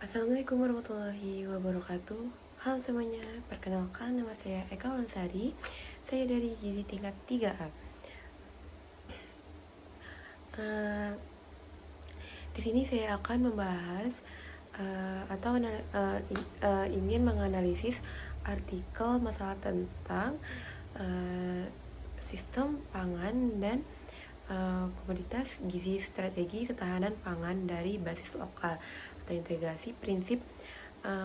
Assalamualaikum warahmatullahi wabarakatuh. Halo semuanya, perkenalkan nama saya Eka Walansari. Saya dari Gizi tingkat 3A. Eh, di sini saya akan membahas ingin menganalisis artikel masalah tentang sistem pangan dan komoditas gizi strategi ketahanan pangan dari basis lokal atau integrasi prinsip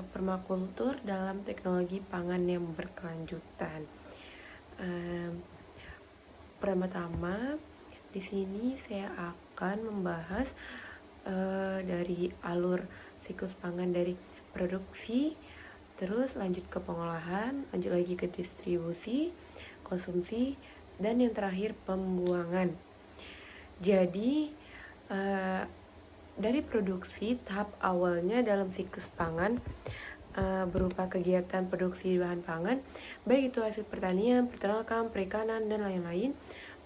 permakultur dalam teknologi pangan yang berkelanjutan. Pertama, di sini saya akan membahas dari alur siklus pangan dari produksi, terus lanjut ke pengolahan, lanjut lagi ke distribusi, konsumsi, dan yang terakhir pembuangan. Jadi dari produksi, tahap awalnya dalam siklus pangan berupa kegiatan produksi bahan pangan, baik itu hasil pertanian, peternakan, perikanan, dan lain-lain.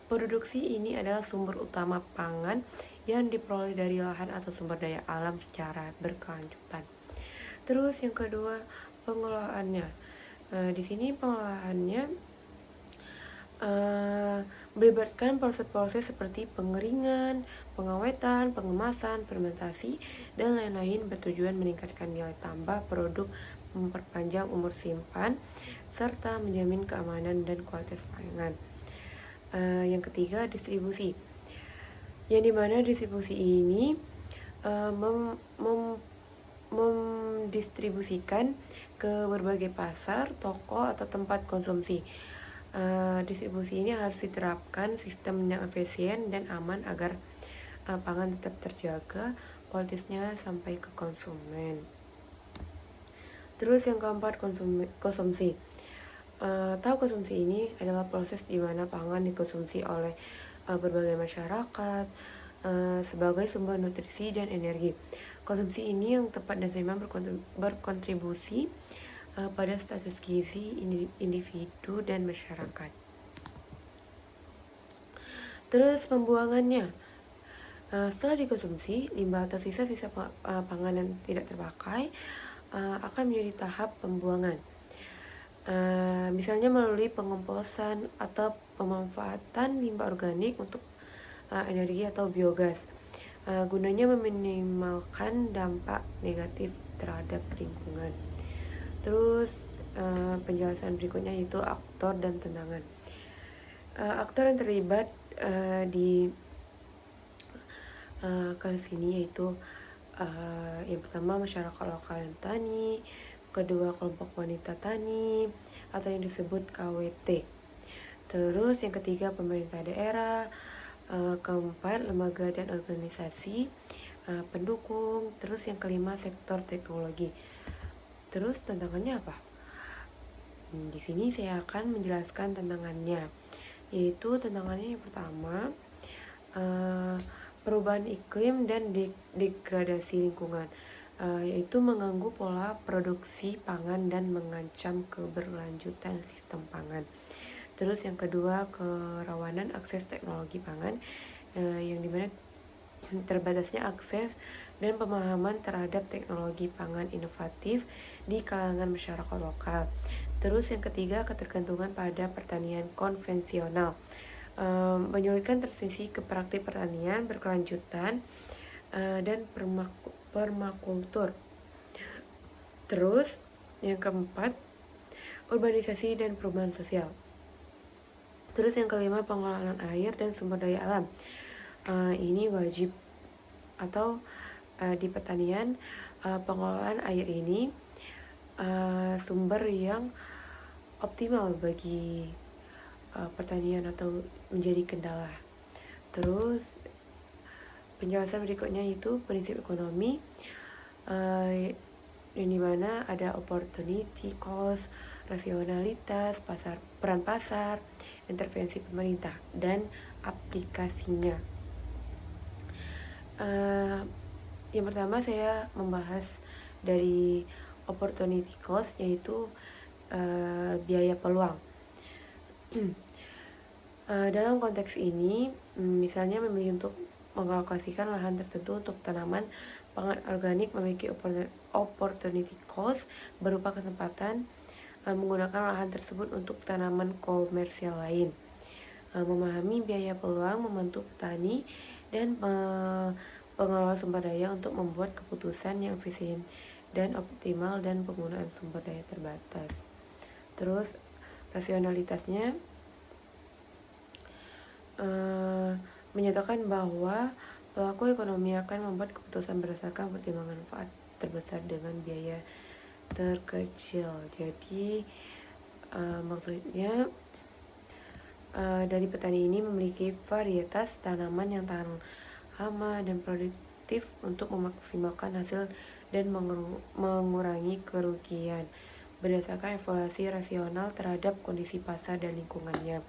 Produksi ini adalah sumber utama pangan yang diperoleh dari lahan atau sumber daya alam secara berkelanjutan. Terus yang kedua, pengelolaannya. Di sini pengelolaannya melibatkan proses-proses seperti pengeringan, pengawetan, pengemasan, fermentasi, dan lain-lain bertujuan meningkatkan nilai tambah produk, memperpanjang umur simpan, serta menjamin keamanan dan kualitas pangan. Yang ketiga, distribusi. Yang dimana distribusi ini mendistribusikan ke berbagai pasar, toko, atau tempat konsumsi. Distribusi ini harus diterapkan sistem yang efisien dan aman agar pangan tetap terjaga kualitasnya sampai ke konsumen. Terus yang keempat, konsumsi. Tahap konsumsi ini adalah proses di mana pangan dikonsumsi oleh berbagai masyarakat sebagai sumber nutrisi dan energi. Konsumsi ini yang tepat dan seimbang berkontribusi pada status gizi individu dan masyarakat. Terus pembuangannya. Setelah dikonsumsi, limbah atau sisa-sisa panganan tidak terpakai akan menjadi tahap pembuangan. Misalnya melalui pengomposan atau pemanfaatan limbah organik untuk energi atau biogas. Gunanya meminimalkan dampak negatif terhadap lingkungan. Terus penjelasan berikutnya yaitu aktor dan tendangan. Aktor yang terlibat di kasus ini yaitu yang pertama masyarakat lokal dan tani, kedua kelompok wanita tani atau yang disebut KWT. Terus yang ketiga pemerintah daerah, keempat lembaga dan organisasi pendukung, terus yang kelima sektor teknologi. Terus tantangannya apa? Di sini saya akan menjelaskan tantangannya, yaitu tantangannya yang pertama perubahan iklim dan degradasi lingkungan, yaitu mengganggu pola produksi pangan dan mengancam keberlanjutan sistem pangan. Terus yang kedua, kerawanan akses teknologi pangan, yang dimana terbatasnya akses dan pemahaman terhadap teknologi pangan inovatif di kalangan masyarakat lokal. Terus yang ketiga, ketergantungan pada pertanian konvensional, menyulitkan transisi ke praktik pertanian berkelanjutan dan permakultur. Terus yang keempat, urbanisasi dan perubahan sosial. Terus yang kelima, pengelolaan air dan sumber daya alam. Ini wajib atau di pertanian pengelolaan air ini sumber yang optimal bagi pertanian atau menjadi kendala. Terus penjelasan berikutnya itu prinsip ekonomi, yang dimana ada opportunity cost, rasionalitas, peran pasar, intervensi pemerintah, dan aplikasinya. Yang pertama saya membahas dari opportunity cost, yaitu biaya peluang. Dalam konteks ini, misalnya memilih untuk mengalokasikan lahan tertentu untuk tanaman pangan organik memiliki opportunity cost berupa kesempatan menggunakan lahan tersebut untuk tanaman komersial lain. Memahami biaya peluang membantu petani dan pengelola sumber daya untuk membuat keputusan yang efisien dan optimal dan penggunaan sumber daya terbatas. Terus rasionalitasnya menyatakan bahwa pelaku ekonomi akan membuat keputusan berdasarkan pertimbangan manfaat terbesar dengan biaya terkecil. Jadi maksudnya dari petani ini memiliki varietas tanaman yang tahan hama dan produktif untuk memaksimalkan hasil dan mengurangi kerugian berdasarkan evaluasi rasional terhadap kondisi pasar dan lingkungannya.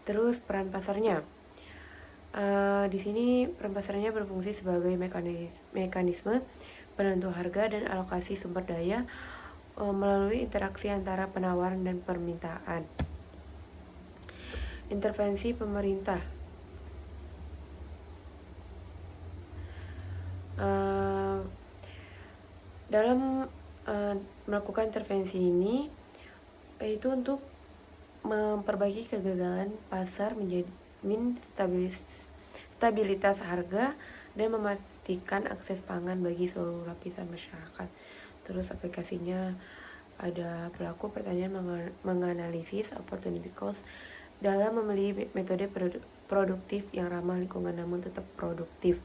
Terus peran pasarnya. Di sini peran pasarnya berfungsi sebagai mekanisme penentu harga dan alokasi sumber daya melalui interaksi antara penawaran dan permintaan. Intervensi pemerintah. Dalam melakukan intervensi ini yaitu untuk memperbaiki kegagalan pasar, menjamin stabilitas harga dan memastikan akses pangan bagi seluruh lapisan masyarakat. Terus aplikasinya ada pelaku pertanian menganalisis opportunity cost dalam memilih metode produktif yang ramah lingkungan namun tetap produktif.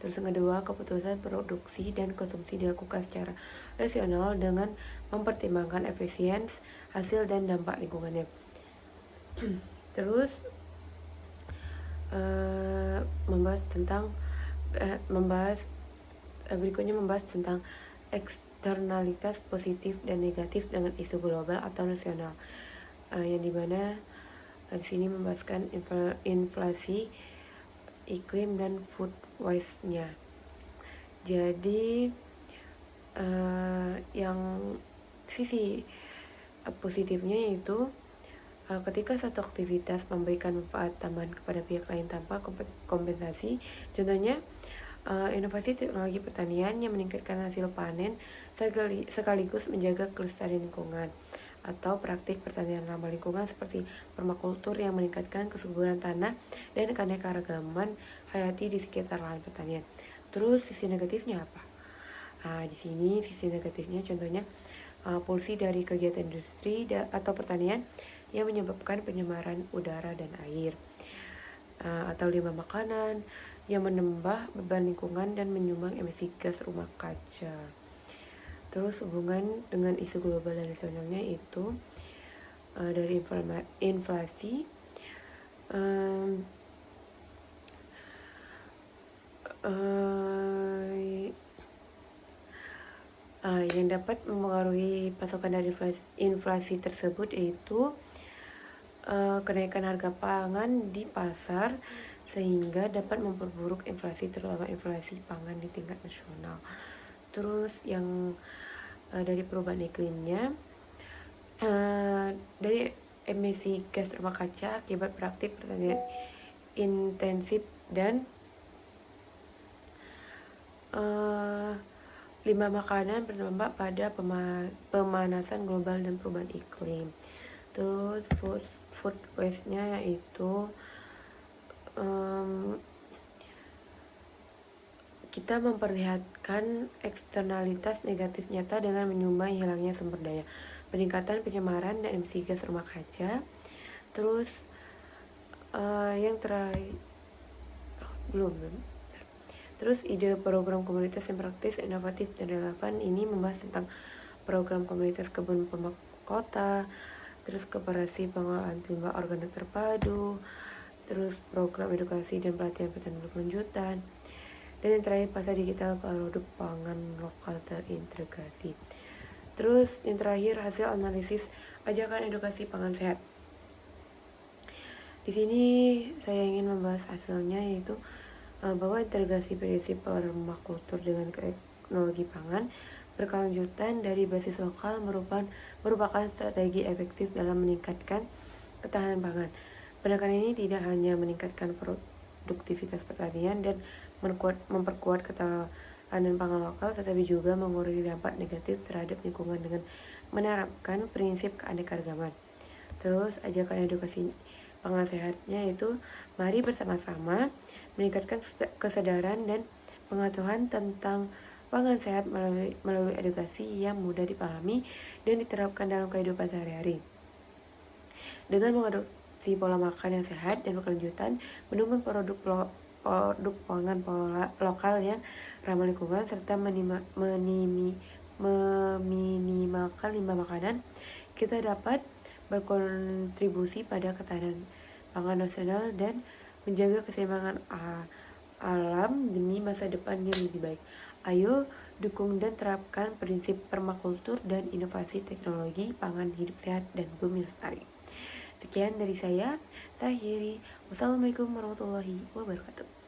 Terus yang kedua, keputusan produksi dan konsumsi dilakukan secara rasional dengan mempertimbangkan efisiensi, hasil, dan dampak lingkungannya. Terus berikutnya membahas tentang eksternalitas positif dan negatif dengan isu global atau nasional, yang dimana di sini membahaskan inflasi, iklim, dan food waste-nya. Jadi yang sisi positifnya yaitu ketika satu aktivitas memberikan manfaat tambahan kepada pihak lain tanpa kompensasi, contohnya inovasi teknologi pertanian yang meningkatkan hasil panen sekaligus menjaga kelestarian lingkungan, atau praktik pertanian ramah lingkungan seperti permakultur yang meningkatkan kesuburan tanah dan keanekaragaman hayati di sekitar lahan pertanian. Terus sisi negatifnya apa? Di sini sisi negatifnya contohnya polusi dari kegiatan industri atau pertanian yang menyebabkan pencemaran udara dan air, atau limbah makanan yang menambah beban lingkungan dan menyumbang emisi gas rumah kaca. Terus hubungan dengan isu global dan nasionalnya itu dari inflasi, yang dapat mempengaruhi pasokan dari inflasi tersebut yaitu kenaikan harga pangan di pasar sehingga dapat memperburuk inflasi, terutama inflasi pangan di tingkat nasional. Terus yang dari perubahan iklimnya, dari emisi gas rumah kaca akibat praktik pertanian intensif dan limbah makanan berdampak pada pemanasan global dan perubahan iklim. Terus food waste-nya yaitu kita memperlihatkan eksternalitas negatif nyata dengan menyumbang hilangnya sumber daya, peningkatan pencemaran dan emisi gas rumah kaca. Terus yang terakhir Terus ide program komunitas yang praktis, inovatif, dan relevan ini membahas tentang program komunitas kebun kota, terus koperasi pengelolaan limbah organik terpadu, terus program edukasi dan pelatihan pertanian berkelanjutan, dan yang terakhir pasar digital produk pangan lokal terintegrasi. Terus yang terakhir hasil analisis ajakan edukasi pangan sehat. Di sini saya ingin membahas hasilnya yaitu bahwa integrasi prinsip permakultur dengan teknologi pangan berkelanjutan dari basis lokal merupakan strategi efektif dalam meningkatkan ketahanan pangan. Pendekatan ini tidak hanya meningkatkan produktivitas pertanian dan memperkuat panen pangan lokal, tetapi juga mengurangi dampak negatif terhadap lingkungan dengan menerapkan prinsip keanekaragaman. Terus ajakan edukasi pangan sehatnya itu mari bersama-sama meningkatkan kesadaran dan pengetahuan tentang pangan sehat melalui edukasi yang mudah dipahami dan diterapkan dalam kehidupan sehari-hari. Dengan mengadopsi pola makan yang sehat dan berkelanjutan, mendukung produk pangan lokal yang ramah lingkungan, serta meminimalkan limbah makanan, kita dapat berkontribusi pada ketahanan pangan nasional dan menjaga keseimbangan alam demi masa depan yang lebih baik. Ayo dukung dan terapkan prinsip permakultur dan inovasi teknologi pangan hidup sehat dan bumi lestari. Sekian dari saya akhiri. Wassalamualaikum warahmatullahi wabarakatuh.